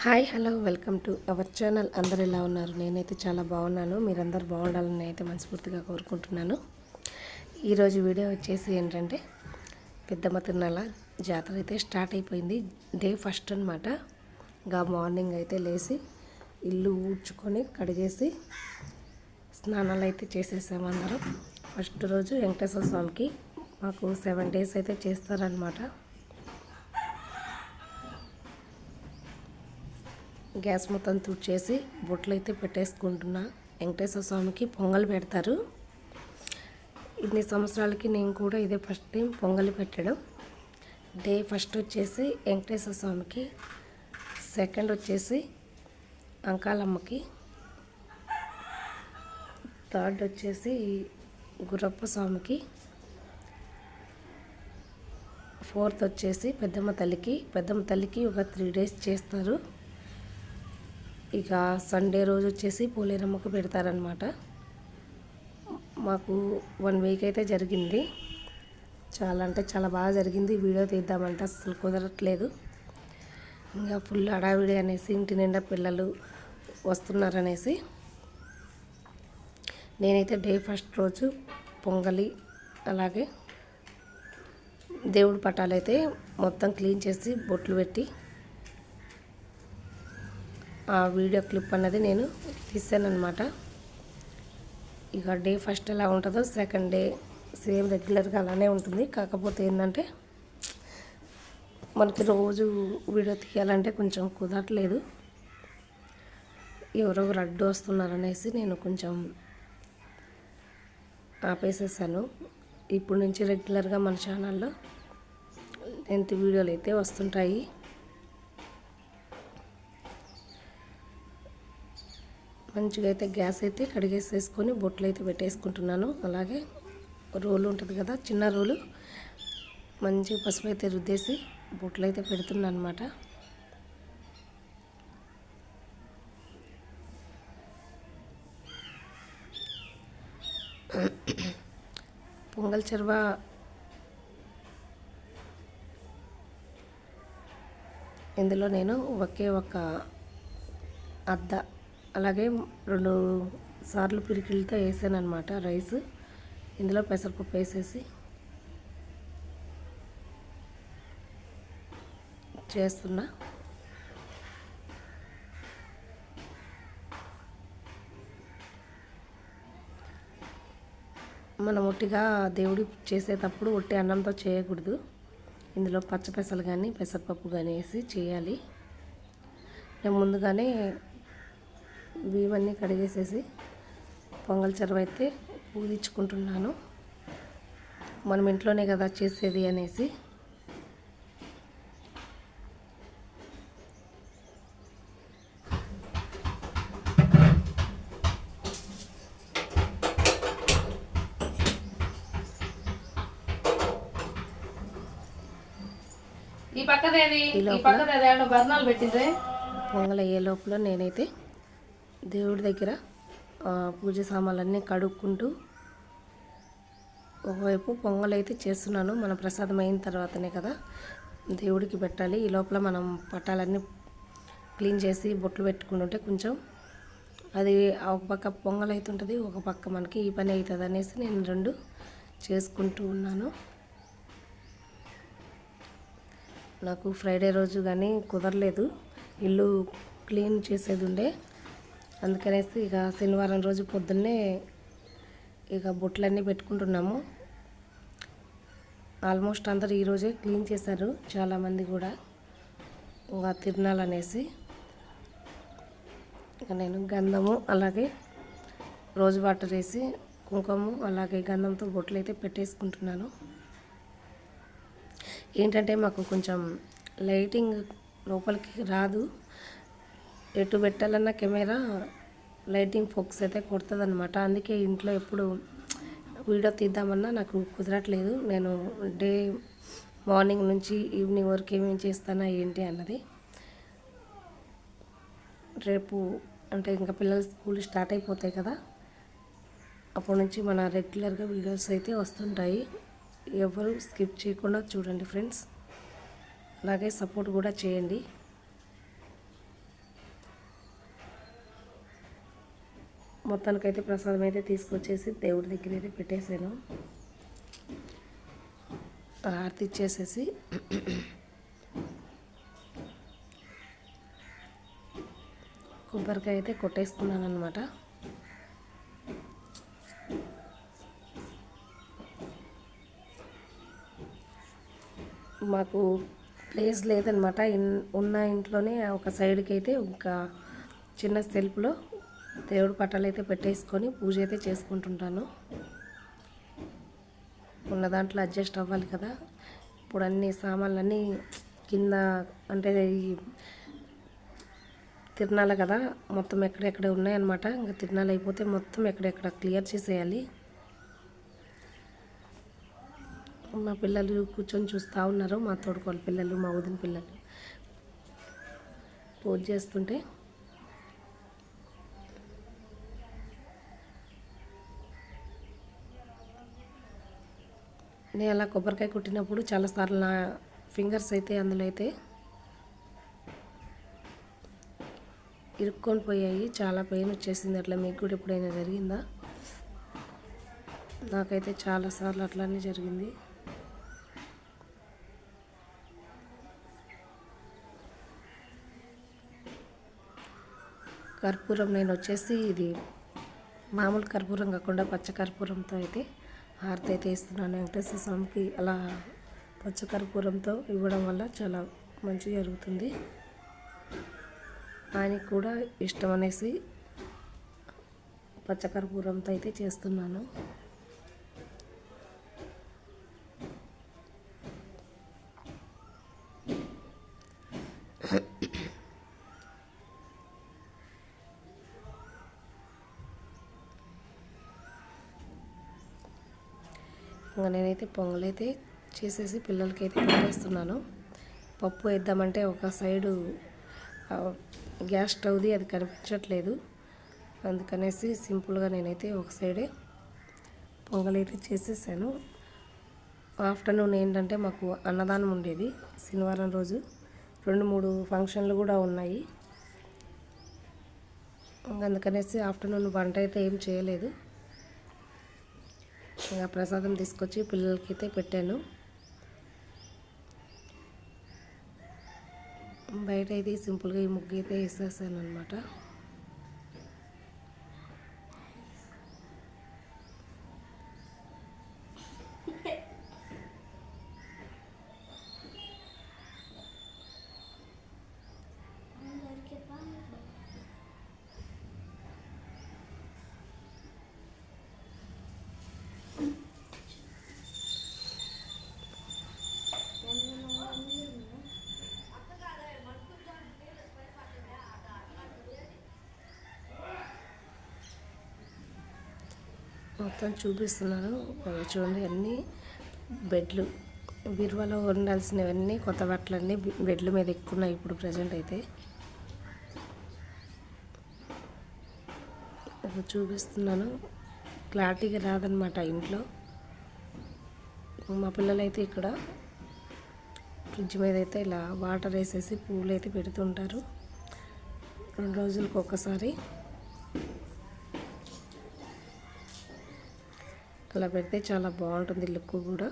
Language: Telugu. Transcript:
Hi hello welcome to our channel. అందరు ఎలా ఉన్నారు? నేనైతే చాలా బాగున్నాను. మీరందరూ బాగుండాలని అయితే మనస్ఫూర్తిగా కోరుకుంటున్నాను. ఈరోజు వీడియో వచ్చేసి ఏంటంటే పెద్దమ్మ తిరునాళ్ళ జాతర అయితే స్టార్ట్ అయిపోయింది. డే ఫస్ట్ అనమాట. ఇంకా మార్నింగ్ అయితే లేచి ఇల్లు ఊడ్చుకొని కడిగేసి స్నానాలు అయితే చేసేసాము అందరం. ఫస్ట్ రోజు వెంకటేశ్వర స్వామికి మాకు 7 days అయితే చేస్తారనమాట. గ్యాస్ మొత్తం తుడిచేసి బొట్లు అయితే పెట్టేసుకుంటున్నా. వెంకటేశ్వర స్వామికి పొంగల్ పెడతారు. ఇన్ని సంవత్సరాలకి నేను కూడా ఇదే ఫస్ట్ టైం పొంగల్ పెట్టడం. డే ఫస్ట్ వచ్చేసి వెంకటేశ్వర స్వామికి, సెకండ్ వచ్చేసి అంకాలమ్మకి, థర్డ్ వచ్చేసి గురప్ప స్వామికి, ఫోర్త్ వచ్చేసి పెద్దమ్మ తల్లికి ఒక 3 days చేస్తారు. ఇక సండే రోజు వచ్చేసి పోలేరమ్మకు పెడతారనమాట. మాకు 1 week అయితే జరిగింది. చాలా అంటే చాలా బాగా జరిగింది. వీడియో తీద్దామంటే అసలు కుదరట్లేదు. ఇంకా ఫుల్ హడావిడి అనేసి ఇంటి నిండా పిల్లలు వస్తున్నారనేసి నేనైతే డే ఫస్ట్ రోజు పొంగలి అలాగే దేవుడి పటాలైతే మొత్తం క్లీన్ చేసి బొట్లు పెట్టి ఆ వీడియో క్లిప్ అన్నది నేను తీసాను అనమాట. ఇక డే ఫస్ట్ ఎలా ఉంటుందో సెకండ్ డే సేమ్ రెగ్యులర్గా అలానే ఉంటుంది. కాకపోతే ఏంటంటే మనకి రోజు వీడియో తీయాలంటే కొంచెం కుదరట్లేదు. ఎవరెవరు అడ్డు వస్తున్నారనేసి నేను కొంచెం ఆపేసేసాను. ఇప్పుడు నుంచి రెగ్యులర్గా మన ఛానల్లో లెంత్ వీడియోలు అయితే వస్తుంటాయి. మంచిగా అయితే గ్యాస్ అయితే కడిగేసేసుకొని బొట్లు అయితే పెట్టేసుకుంటున్నాను. అలాగే రోలు ఉంటుంది కదా, చిన్న రోలు, మంచిగా పసుపు అయితే రుద్దేసి బొట్లు అయితే పెడుతున్నాను అనమాట. పొంగల్ చెరువ ఇందులో నేను ఒకే ఒక అద్ద అలాగే 2 సార్లు పిరికిలతో వేసాను అనమాట రైస్. ఇందులో పెసరపప్పు వేసేసి చేస్తున్నా. మనం ఒట్టిగా దేవుడి చేసేటప్పుడు ఒట్టి అన్నంతో చేయకూడదు. ఇందులో పచ్చపెసలు కానీ పెసరపప్పు కానీ వేసి చేయాలి. నేను ముందుగానే బియ్యమన్నీ కడిగేసేసి పొంగల్ చెరువు అయితే పూజించుకుంటున్నాను. మనం ఇంట్లోనే కదా చేసేది అనేసి. పొంగల్ అయ్యే లోపల నేనైతే దేవుడి దగ్గర పూజ సామాన్లన్నీ కడుక్కుంటూ ఒకవైపు పొంగల్ అయితే చేస్తున్నాను. మన ప్రసాదం అయిన తర్వాతనే కదా దేవుడికి పెట్టాలి. ఈ లోపల మనం పట్టాలన్నీ క్లీన్ చేసి బొట్లు పెట్టుకుంటుంటే కొంచెం అది ఒక పక్క పొంగల్ అవుతుంటుంది, ఒక పక్క మనకి ఈ పని అవుతుంది అనేసి నేను 2 చేసుకుంటూ ఉన్నాను. నాకు ఫ్రైడే రోజు కానీ కుదరలేదు, ఇల్లు క్లీన్ చేసేది ఉండే. అందుకనేసి ఇక శనివారం రోజు పొద్దున్నే ఇక బొట్లన్నీ పెట్టుకుంటున్నాము. ఆల్మోస్ట్ అందరు ఈరోజే క్లీన్ చేశారు, చాలామంది కూడా ఇంకా తిరునాళ్ళనేసి. ఇక నేను గంధము అలాగే రోజు వాటర్ వేసి కుంకుమ అలాగే గంధంతో బొట్లు అయితే పెట్టేసుకుంటున్నాను. ఏంటంటే మాకు కొంచెం లైటింగ్ లోపలికి రాదు, ఎటు పెట్టాలన్న కెమెరా లైటింగ్ ఫోకస్ అయితే కొడుతుంది అనమాట. అందుకే ఇంట్లో ఎప్పుడు వీడియో తీద్దామన్నా నాకు కుదరట్లేదు. నేను డే మార్నింగ్ నుంచి ఈవినింగ్ వరకు ఏమేమి చేస్తానా ఏంటి అన్నది. రేపు అంటే ఇంకా పిల్లల స్కూల్ స్టార్ట్ అయిపోతాయి కదా, అప్పటి నుంచి మన రెగ్యులర్గా వీడియోస్ అయితే వస్తుంటాయి. ఎవరు స్కిప్ చేయకుండా చూడండి ఫ్రెండ్స్. అలాగే సపోర్ట్ కూడా చేయండి. మొత్తానికైతే ప్రసాదం అయితే తీసుకొచ్చేసి దేవుడి దగ్గర అయితే పెట్టేశాను. హారతి ఇచ్చేసేసి కొబ్బరికాయ అయితే కొట్టేసుకున్నాను అనమాట. మాకు ప్లేస్ లేదనమాట. ఉన్న ఇంట్లోనే ఒక సైడ్కి అయితే ఒక చిన్న సెల్ఫ్లో దేవుడి పట్టాలు అయితే పెట్టేసుకొని పూజ అయితే చేసుకుంటుంటాను. ఉన్న దాంట్లో అడ్జస్ట్ అవ్వాలి కదా. ఇప్పుడు అన్ని సామాన్లన్నీ కింద అంటే ఈ తిరణాలు కదా, మొత్తం ఎక్కడెక్కడ ఉన్నాయన్నమాట. ఇంకా తిరణాలు అయిపోతే మొత్తం ఎక్కడెక్కడ క్లియర్ చేసేయాలి. మా పిల్లలు కూర్చొని చూస్తూ ఉన్నారు, మా తోడుకోళ్ళ పిల్లలు, మా వదిన పిల్లలు పూజ చేస్తుంటే. నేను అలా కొబ్బరికాయ కొట్టినప్పుడు చాలాసార్లు నా ఫింగర్స్ అయితే అందులో అయితే ఇరుక్కొని పోయాయి. చాలా పెయిన్ వచ్చేసింది. అట్లా మీకు కూడా ఎప్పుడైనా జరిగిందా? నాకైతే చాలాసార్లు అట్లానే జరిగింది. కర్పూరం నేను వచ్చేసి ఇది మామూలు కర్పూరం కాకుండా పచ్చ కర్పూరంతో అయితే హారతి అయితే ఇస్తున్నాను వెంకటేశ్వర స్వామికి. అలా పచ్చ కర్పూరంతో ఇవ్వడం వల్ల చాలా మంచి జరుగుతుంది. ఆయనకి కూడా ఇష్టం అనేసి పచ్చ కర్పూరంతో అయితే చేస్తున్నాను. ఇంకా నేనైతే పొంగలైతే చేసేసి పిల్లలకైతే పెట్టేస్తున్నాను. పప్పు వేద్దామంటే ఒక సైడు గ్యాస్ స్టవ్ది అది కనిపించట్లేదు. అందుకనేసి సింపుల్గా నేనైతే ఒక సైడే పొంగలైతే చేసేసాను. ఆఫ్టర్నూన్ ఏంటంటే మాకు అన్నదానం ఉండేది శనివారం రోజు. 2-3 ఫంక్షన్లు కూడా ఉన్నాయి. అందుకనేసి ఆఫ్టర్నూన్ వంట అయితే ఏం చేయలేదు. ఇంకా ప్రసాదం తీసుకొచ్చి పిల్లలకి అయితే పెట్టాను. బయట అయితే సింపుల్గా ఈ ముగ్గు అయితే వేసేసాను అనమాట. మొత్తం చూపిస్తున్నాను చూడండి. అన్నీ బెడ్లు, బీరువాలో ఉండాల్సినవన్నీ కొత్త బట్టలన్నీ బెడ్ల మీద ఎక్కున్నాయి ఇప్పుడు ప్రజెంట్ అయితే. చూపిస్తున్నాను. క్లారిటీగా రాదనమాట ఇంట్లో. మా పిల్లలైతే ఇక్కడ ఫ్రిడ్జ్ మీద అయితే ఇలా వాటర్ వేసేసి పువ్వులు అయితే పెడుతుంటారు 2 రోజులకు ఒకసారి. అలా పెడితే చాలా బాగుంటుంది లుక్ కూడా.